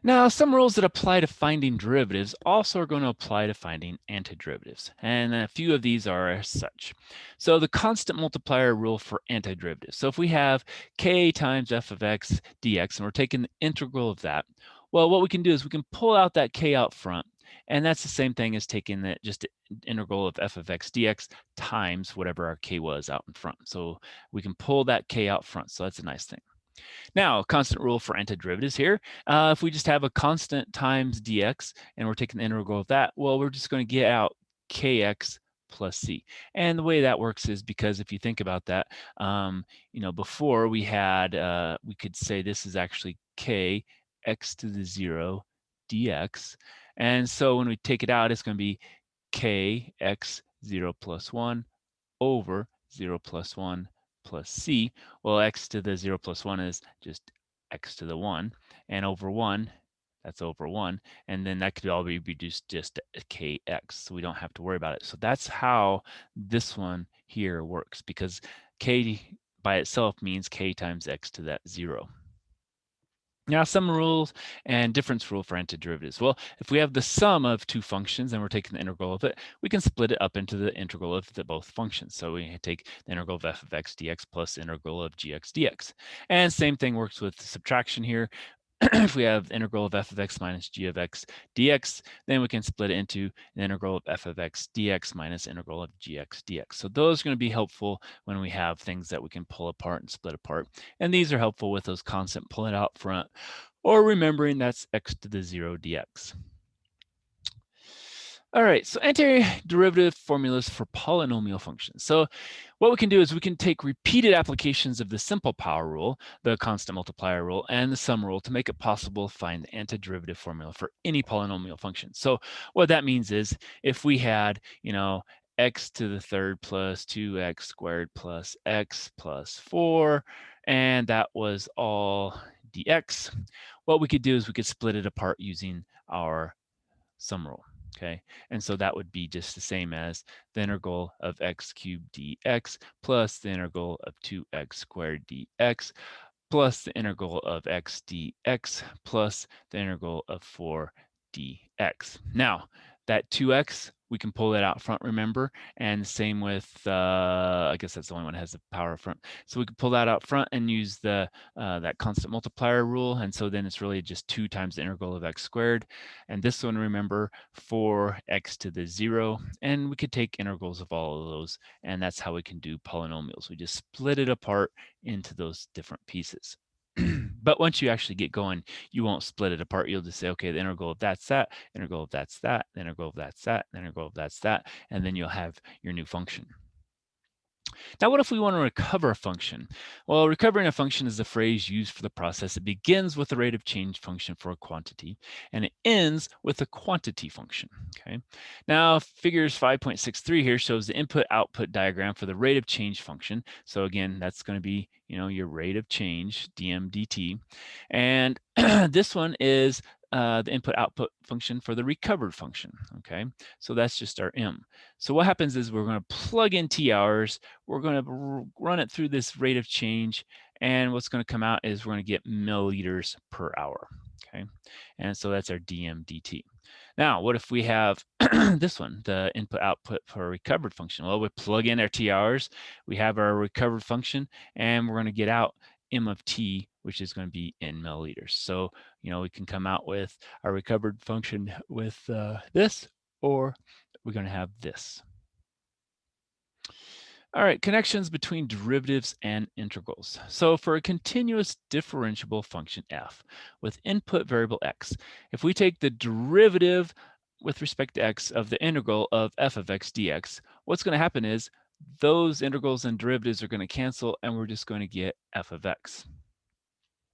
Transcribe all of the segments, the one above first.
Now, some rules that apply to finding derivatives also are going to apply to finding antiderivatives, and a few of these are as such. So the constant multiplier rule for antiderivatives. So if we have k times f of x dx, and we're taking the integral of that, well, what we can do is we can pull out that k out front, and that's the same thing as taking the just integral of f of x dx times whatever our k was out in front. So we can pull that k out front, so that's a nice thing. Now, constant rule for antiderivatives here. If we just have a constant times dx and we're taking the integral of that, well, we're just going to get out kx plus c. And the way that works is because if you think about that, before we had, we could say this is actually k x to the 0 dx. And so when we take it out, it's going to be k x 0 plus 1 over 0 plus 1 plus c. Well, x to the 0 plus 1 is just x to the 1, and over 1, that's over 1, and then that could all be reduced just to kx, so we don't have to worry about it. So that's how this one here works, because k by itself means k times x to that 0. Now, some rules and difference rule for antiderivatives. Well, if we have the sum of two functions and we're taking the integral of it, we can split it up into the integral of both functions. So we take the integral of f of x dx plus the integral of gx dx. And same thing works with subtraction here. If we have the integral of f of x minus g of x dx, then we can split it into the integral of f of x dx minus integral of gx dx. So those are going to be helpful when we have things that we can pull apart and split apart. And these are helpful with those constant pulling out front, or remembering that's x to the 0 dx. All right, so antiderivative formulas for polynomial functions. So what we can do is we can take repeated applications of the simple power rule, the constant multiplier rule, and the sum rule to make it possible to find the antiderivative formula for any polynomial function. So what that means is if we had, x to the third plus 2x squared plus x plus 4, and that was all dx, what we could do is we could split it apart using our sum rule. Okay, and so that would be just the same as the integral of x cubed dx plus the integral of 2x squared dx plus the integral of x dx plus the integral of 4 dx. Now, that 2x, we can pull that out front, remember? And same with, I guess that's the only one that has the power up front. So we can pull that out front and use the that constant multiplier rule. And so then it's really just 2 times the integral of x squared. And this one, remember, 4x to the 0. And we could take integrals of all of those. And that's how we can do polynomials. We just split it apart into those different pieces. But once you actually get going, you won't split it apart. You'll just say, okay, the integral of that's that, integral of that's that, the integral of that's that, the integral of that's that, and then you'll have your new function. Now, what if we want to recover a function? Well, recovering a function is a phrase used for the process. It begins with the rate of change function for a quantity, and it ends with a quantity function, okay? Now, figures 5.63 here shows the input-output diagram for the rate of change function. So again, that's going to be, your rate of change, dm dt. And this one is the input-output function for the recovered function, okay? So that's just our m. So what happens is we're going to plug in t hours, we're going to run it through this rate of change, and what's going to come out is we're going to get milliliters per hour, okay? And so that's our dm dt. Now, what if we have this one, the input-output for a recovered function? Well, we plug in our t hours, we have our recovered function, and we're going to get out m of t, which is going to be in milliliters. So, we can come out with our recovered function with this, or we're going to have this. All right, connections between derivatives and integrals. So for a continuous differentiable function f with input variable x, if we take the derivative with respect to x of the integral of f of x dx, what's going to happen is those integrals and derivatives are going to cancel, and we're just going to get f of x.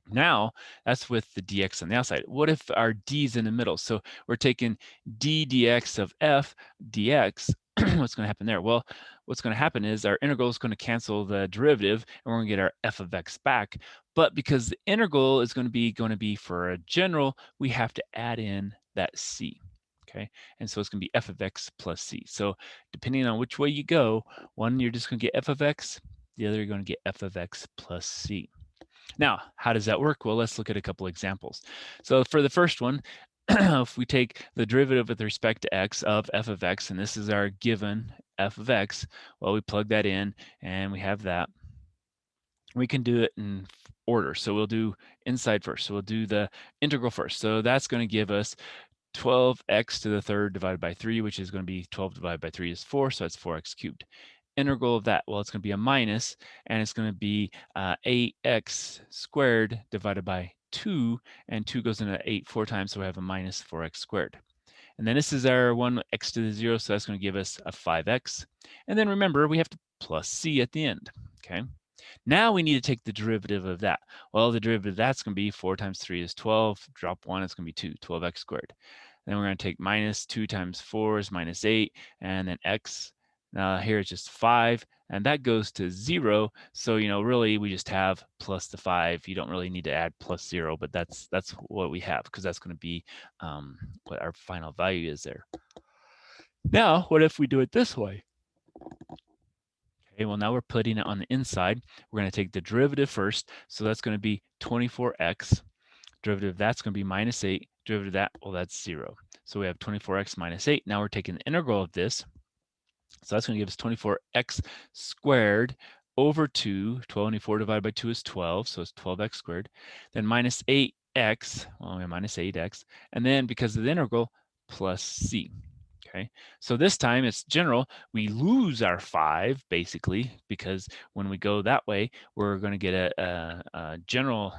Now, that's with the dx on the outside. What if our d is in the middle? So we're taking d dx of f dx. What's going to happen there? Well, what's going to happen is our integral is going to cancel the derivative, and we're going to get our f of x back. But because the integral is going to be for a general, we have to add in that c. Okay, and so it's going to be f of x plus c. So depending on which way you go, one you're just going to get f of x, the other you're going to get f of x plus c. Now, how does that work? Well, let's look at a couple examples. So for the first one, if we take the derivative with respect to x of f of x, and this is our given f of x, well, we plug that in and we have that. We can do it in order. So we'll do inside first. So we'll do the integral first. So that's going to give us 12x to the third divided by 3, which is going to be 12 divided by 3 is 4, so that's 4x cubed. Integral of that, well, it's going to be a minus, and it's going to be 8x squared divided by 2, and 2 goes into 8 4 times, so we have a minus 4x squared. And then this is our 1x to the 0, so that's going to give us a 5x. And then remember, we have to plus c at the end, okay? Now we need to take the derivative of that. Well, the derivative of that's going to be 4 times 3 is 12. Drop 1, it's going to be 2, 12x squared. Then we're going to take minus 2 times 4 is minus 8, and then x. Now here it's just 5, and that goes to 0. So, really we just have plus the 5. You don't really need to add plus 0, but that's what we have, because that's going to be what our final value is there. Now, what if we do it this way? Okay, well, now we're putting it on the inside. We're going to take the derivative first. So that's going to be 24x. Derivative of that's going to be minus 8. Derivative of that, well, that's 0. So we have 24x minus 8. Now we're taking the integral of this. So that's going to give us 24x squared over 2. 24 divided by 2 is 12. So it's 12x squared. Then minus 8x. Well, we have minus 8x. And then because of the integral, plus c. Okay, so this time it's general. We lose our 5 basically, because when we go that way, we're going to get a general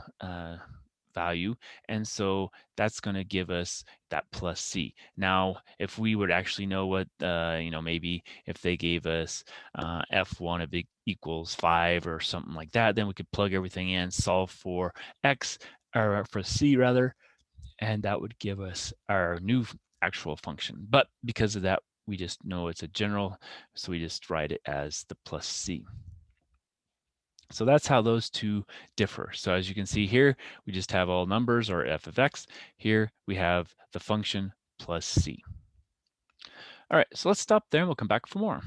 value, and so that's going to give us that plus c. Now, if we would actually know what, maybe if they gave us f1 of equals 5 or something like that, then we could plug everything in, solve for x, or for c rather, and that would give us our new actual function. But because of that, we just know it's a general, so we just write it as the plus c. So that's how those two differ. So as you can see here, we just have all numbers, or f of x. Here we have the function plus c. All right, so let's stop there and we'll come back for more.